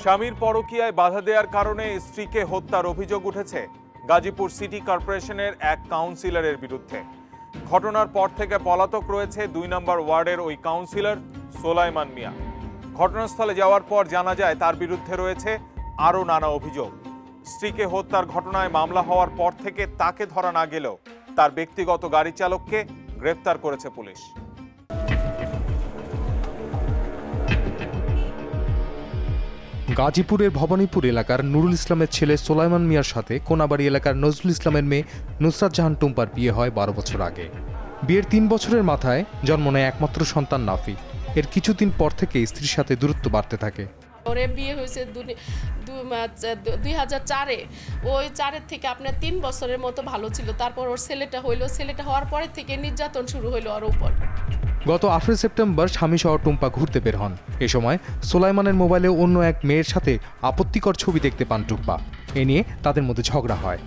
স্বামীর পরকীয়ায় বাধা দেওয়ার কারণে স্ত্রীকে হত্যার অভিযোগ উঠেছে গাজীপুর সিটি কর্পোরেশনের এক কাউন্সিলরের বিরুদ্ধে। ঘটনার পর থেকে পলাতক রয়েছে ২ নম্বর ওয়ার্ডের ওই কাউন্সিলর সোলাইমান মিয়া। ঘটনাস্থলে যাওয়ার পর জানা যায় তার বিরুদ্ধে রয়েছে আরও নানা অভিযোগ। স্ত্রীকে হত্যার ঘটনায় মামলা হওয়ার পর থেকে তাকে ধরা না গেলেও তার ব্যক্তিগত গাড়ি চালককে গ্রেফতার করেছে পুলিশ। গাজীপুরের ভবানীপুর এলাকার নুরুল ইসলামের ছেলে সোলাইমান মিয়ার সাথে কোনাবাড়ি এলাকার নজরুল ইসলামের মেয়ে নুসরাত জাহান টুম্পার বিয়ে হয় ১২ বছর আগে। বিয়ের ৩ বছরের মাথায় জন্ম নেয় একমাত্র সন্তান নাফি। এর কিছুদিন পর থেকে স্ত্রীর সাথে দূরত্ব বাড়তে থাকে। ওরে বিয়ে হয়েছে ২০০৪-এ। ওই ৪-এর থেকে আপনার ৩ বছরের মতো ভালো ছিল। তারপর ওর ছেলেটা হইলো, ছেলেটা হওয়ার পরে থেকে নির্যাতন শুরু হইলো ওর উপর। গত ৮ সেপ্টেম্বর স্বামী সহ টুম্পা ঘুরতে বের হন। এ সময় সোলাইমানের মোবাইলে অন্য এক মেয়ের সাথে আপত্তিকর ছবি দেখতে পান টুম্পা। এ নিয়ে তাদের মধ্যে ঝগড়া হয়।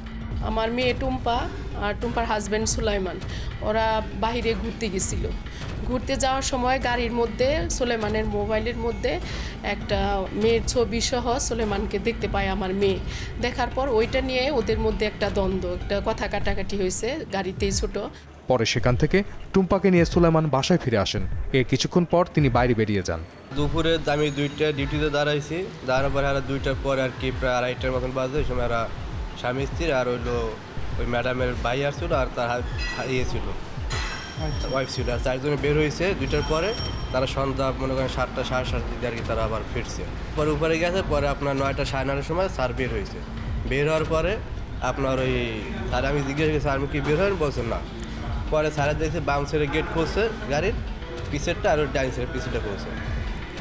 আমার মেয়ে টুম্পা আর টুম্পার হাজব্যান্ড সুলাইমান ওরা বাইরে ঘুরতে গেছিল। ঘুরতে যাওয়ার সময় গাড়ির মধ্যে সুলাইমানের মোবাইলের মধ্যে একটা মেয়ের ছবি সহ সুলাইমানকে দেখতে পায় আমার মেয়ে। দেখার পর ওইটা নিয়ে ওদের মধ্যে একটা দ্বন্দ্ব, একটা কথা কাটাকাটি হয়েছে গাড়িতেই ছোট। পরে সেখান থেকে টুম্পাকে নিয়ে সুলাইমান বাসায় ফিরে আসেন। এর কিছুক্ষণ পর তিনি বাইরে বেরিয়ে যান। দুপুরে আমি ২টা ডিউটিতে দাঁড়াইছি, দাঁড়ানোর পরে আর ২টার পরে আর কি প্রায় ২:৩০টার মতন বাজে। ওই সময় স্বামী স্ত্রী আর হইলো ওই ম্যাডামের ভাই আসছিল আর তার ইয়ে ছিল ওয়াইফ ছিল, আর ৪ জনে বের হয়েছে ২টার পরে। তারা সন্ধ্যা মনে করেন ৭টা ৭:৩০ দিকে আর কি তারা আবার ফিরছে। পরে উপরে গেছে, পরে আপনার ৯টা ৯:৩০ সময় স্যার বের হয়েছে। বের হওয়ার পরে আপনার ওই স্যার আমি জিজ্ঞেস করছি স্যার আমি কি বের হবেন, বলছেন না। পরে স্যারে দেখছে বাম সাইডে গেট খুলছে গাড়ির পিছেরটা আর ওই ডাইন সাইডের পিছনটা খুলছে।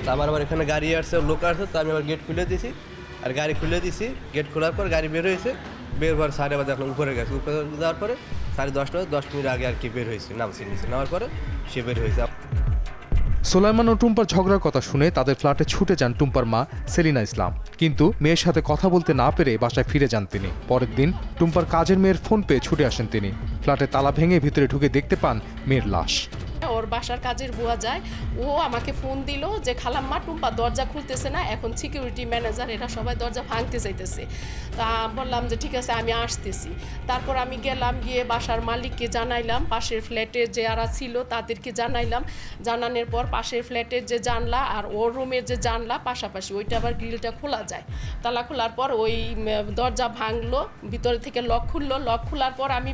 তা আমার আবার এখানে গাড়ি আসছে, লোক আসছে, তো আমি আবার গেট খুলে দিয়েছি। আর গাড়ি খুলে দিয়েছি, গেট খোলার পর গাড়ি বের হয়েছে। বের হওয়ার সাড়ে আবার দেখলাম উপরে গেছে। উপরে যাওয়ার পরে 10:30 মিনিট আগে আর কি বের হয়েছে, নামছে নিচে নামার পরে সে বের হয়েছে। সোলাইমান ও টুম্পার ঝগড়ার কথা শুনে তাদের ফ্ল্যাটে ছুটে যান টুম্পার মা সেলিনা ইসলাম। কিন্তু মেয়ের সাথে কথা বলতে না পেরে বাসায় ফিরে যান তিনি। পরের দিন টুম্পার কাজের মেয়ের ফোন পেয়ে ছুটে আসেন তিনি। ফ্ল্যাটে তালা ভেঙে ভিতরে ঢুকে দেখতে পান মেয়ের লাশ। ওর বাসার কাজের বুয়া যায়, ও আমাকে ফোন দিল যে খালাম্মা টুম্পা দরজা খুলতেছে না, এখন সিকিউরিটি ম্যানেজার এরা সবাই দরজা ভাঙতে চাইতেছে। তা বললাম যে ঠিক আছে আমি আসতেছি। তারপর আমি গেলাম, গিয়ে বাসার মালিককে জানাইলাম, পাশের ফ্ল্যাটের যারা ছিল তাদেরকে জানাইলাম। জানানোর পর পাশের ফ্ল্যাটের যে জানলা আর ওর রুমের যে জানলা পাশাপাশি, ওইটা আবার গ্রিলটা খোলা যায়। তালা খোলার পর ওই দরজা ভাঙলো, ভিতরে থেকে লক খুললো। লক খোলার পর আমি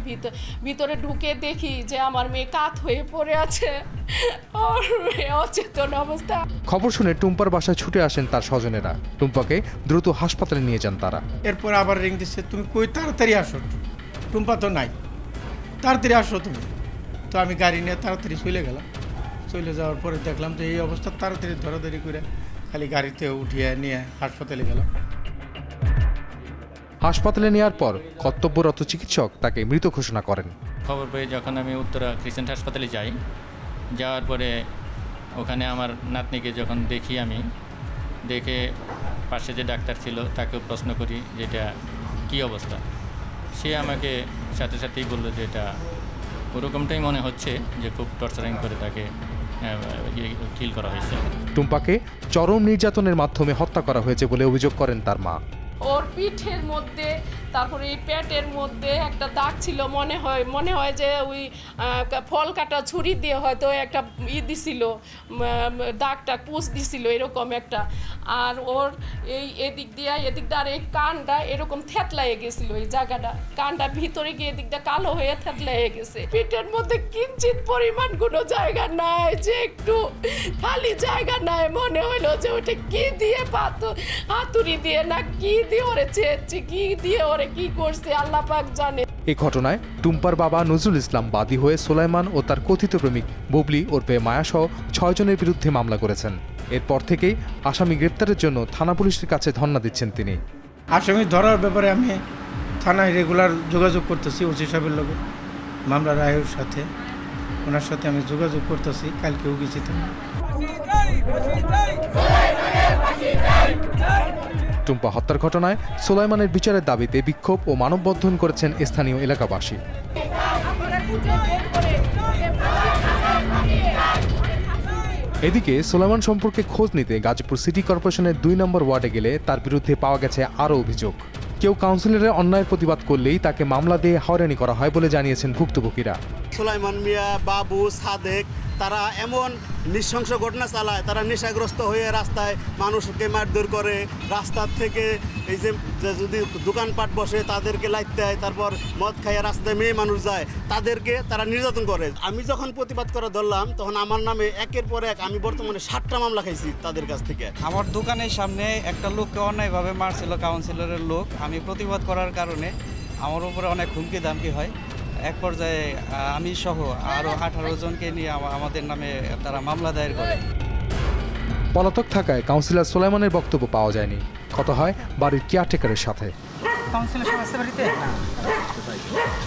ভিতরে ঢুকে দেখি যে আমার মেয়ে কাত হয়ে পড়ে আছে, অচেতন অবস্থা। খবর শুনে টুম্পার বাসায় ছুটে আসেন তার স্বজনেরা। টুম্পাকে দ্রুত হাসপাতালে নিয়ে যান তারা। এরপর আবার রিং দিচ্ছে, তুমি কই তাড়াতাড়ি আসো, টুম্পা তো নাই, তাড়াতাড়ি আসো তুমি। তো আমি গাড়ি নিয়ে তাড়াতাড়ি চলে গেলাম। চলে যাওয়ার পরে দেখলাম যে এই অবস্থা, তাড়াতাড়ি ধরাধরি করে খালি গাড়িতে উঠিয়ে নিয়ে হাসপাতালে গেলাম। হাসপাতালে নেওয়ার পর কর্তব্যরত চিকিৎসক তাকে মৃত ঘোষণা করেন। খবর পেয়ে যখন আমি উত্তরা ক্রিসেন্ট হাসপাতালে যাই, যাওয়ার পরে ওখানে আমার নাতনিকে যখন দেখি, আমি দেখে পাশে যে ডাক্তার ছিল তাকে প্রশ্ন করি যে এটা কী অবস্থা। সে আমাকে সাথে সাথেই বললো যে এটা ওরকমটাই মনে হচ্ছে, যে খুব টর্চারিং করে তাকে কিল করা হয়েছে। টুম্পাকে চরম নির্যাতনের মাধ্যমে হত্যা করা হয়েছে বলে অভিযোগ করেন তার মা। ওর পিঠের মধ্যে, তারপরে এই পেটের মধ্যে একটা দাগ ছিল, মনে হয় যে ওই ফল কাটা ছুরি দিয়ে হয়তো একটা দিছিল, দাগটা পুষ দিছিল এরকম একটা। আর ওর এই এদিক দিয়ে আর এই কানটা এরকম থেতলাইয়ে গেছিল, এই জায়গাটা কানটা ভিতরে গিয়ে এদিক দিয়ে কালো হয়ে থেতলাইয়ে গেছে। পিঠের মধ্যে কিঞ্চিত পরিমাণ কোনো জায়গা নাই, যে একটু খালি জায়গা নাই। মনে হইলো যে ওটা কি দিয়ে হাতুড়ি দিয়ে না কি দিয়ে ওরে চেয়েছে, কি দিয়ে ওরে কি করছে আল্লাহ পাক জানে। এই ঘটনায় টুম্পার বাবা নজরুল ইসলাম বাদী হয়ে সোলাইমান ও তার কথিত প্রেমিক বুবলি ওরফে মায়া সহ ৬ জনের বিরুদ্ধে মামলা করেছেন। এরপর থেকেই আসামি গ্রেপ্তারের জন্য থানা পুলিশের কাছে ধর্ণা দিচ্ছেন তিনি। আসামি ধরার ব্যাপারে আমি থানায় রেগুলার যোগাযোগ করতেছি, ওসি সাহেবের লোক মামলার রায়ের সাথে, ওনার সাথে আমি যোগাযোগ করতেছি। কালকেও গেছি থানা। টুম্পা হত্যার ঘটনায় সোলাইমানের বিচারের দাবিতে বিক্ষোভ ও মানববন্ধন করেছেন স্থানীয় এলাকাবাসী। এদিকে সোলাইমান সম্পর্কে খোঁজ নিতে গাজীপুর সিটি কর্পোরেশনের 2 নম্বর ওয়ার্ডে গেলে তার বিরুদ্ধে পাওয়া গেছে আরও অভিযোগ। কেউ কাউন্সিলরের অন্যায়ের প্রতিবাদ করলেই তাকে মামলা দিয়ে হয়রানি করা হয় বলে জানিয়েছেন ভুক্তভোগীরা। সুলাইমান মিয়া, বাবু, সাদেক তারা এমন নৃশংস ঘটনা চালায়, তারা নেশাগ্রস্ত হয়ে রাস্তায় মানুষকে মারধর করে, রাস্তার থেকে এই যে যদি দোকানপাট বসে তাদেরকে লাইতে দেয়, তারপর মদ খাইয়ে রাস্তায় মেয়ে মানুষ যায় তাদেরকে তারা নির্যাতন করে। আমি যখন প্রতিবাদ করা ধরলাম তখন আমার নামে একের পর এক আমি বর্তমানে 7টা মামলা খাইছি তাদের কাছ থেকে। আমার দোকানের সামনে একটা লোককে অন্যায়ভাবে মারছিল কাউন্সিলরের লোক। আমি প্রতিবাদ করার কারণে আমার উপরে অনেক হুমকি ধামকি হয়। এক পর্যায়ে আমি সহ আরও 18 জনকে নিয়ে আমাদের নামে তারা মামলা দায়ের করে। পলাতক থাকায় কাউন্সিলর সোলাইমানের বক্তব্য পাওয়া যায়নি। কথা হয় বাড়ির কেয়ারটেকারের সাথে। কাউন্সিলর সব আসতে বাড়িতে না,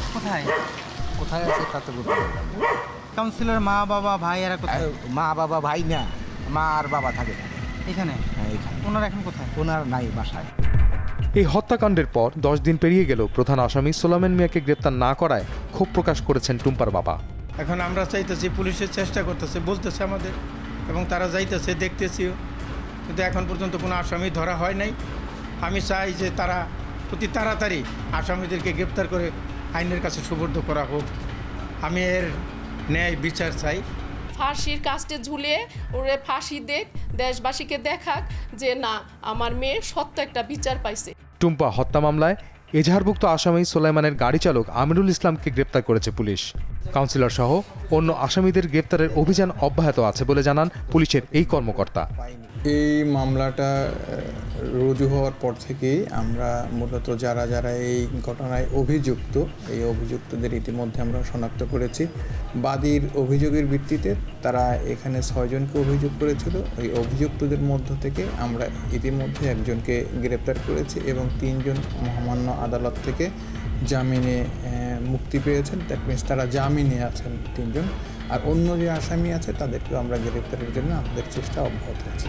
কোথায় কোথায় আছে তা তো বলতে পারলাম না। কাউন্সিলর মা বাবা ভাই এরা কোথায়? মা বাবা ভাই না, মা আর বাবা থাকে না এখানে। হ্যাঁ, এখানে। ওনারা এখন কোথায়? ওনার নাই বাসায়। এই হত্যাকাণ্ডের পর 10 দিন পেরিয়ে গেল প্রধান আসামি সোলাইমান মিয়াকে গ্রেপ্তার না করায় ক্ষোভ প্রকাশ করেছেন টুম্পার বাবা। এখন আমরা চাইতেছি, পুলিশের চেষ্টা করতেছে, বলতেছে আমাদের, এবং তারা যাইতেছে, দেখতেছিও, কিন্তু এখন পর্যন্ত কোনো আসামি ধরা হয় নাই। আমি চাই যে তারা অতি তাড়াতাড়ি আসামিদেরকে গ্রেপ্তার করে আইনের কাছে সুপর্দ করা হোক। আমি এর ন্যায় বিচার চাই। ফাঁসির কাস্টে ঝুলিয়ে ওরে ফাঁসি দেখ, দেশবাসীকে দেখাক যে না আমার মেয়ে সত্য একটা বিচার পাইছে। টুম্পা হত্যা মামলায় এজাহারভুক্ত আসামি সোলাইমানের গাড়ি চালক আমিরুল ইসলামকে গ্রেপ্তার করেছে পুলিশ। কাউন্সিলর সহ অন্য আসামিদের গ্রেপ্তারের অভিযান অব্যাহত আছে বলে জানান পুলিশের এই কর্মকর্তা। এই মামলাটা রুজু হওয়ার পর থেকেই আমরা মূলত যারা যারা এই ঘটনায় অভিযুক্ত, এই অভিযুক্তদের ইতিমধ্যে আমরা শনাক্ত করেছি। বাদীর অভিযোগের ভিত্তিতে তারা এখানে 6 জনকে অভিযোগ করেছিল। ওই অভিযুক্তদের মধ্য থেকে আমরা ইতিমধ্যে একজনকে গ্রেপ্তার করেছি এবং 3 জন মহামান্য আদালত থেকে জামিনে মুক্তি পেয়েছেন। দ্যাট মিনস তারা জামিনে আছেন 3 জন। আর অন্য যে আসামি আছে তাদেরকেও আমরা গ্রেপ্তারের জন্য আমাদের চেষ্টা অব্যাহত আছে।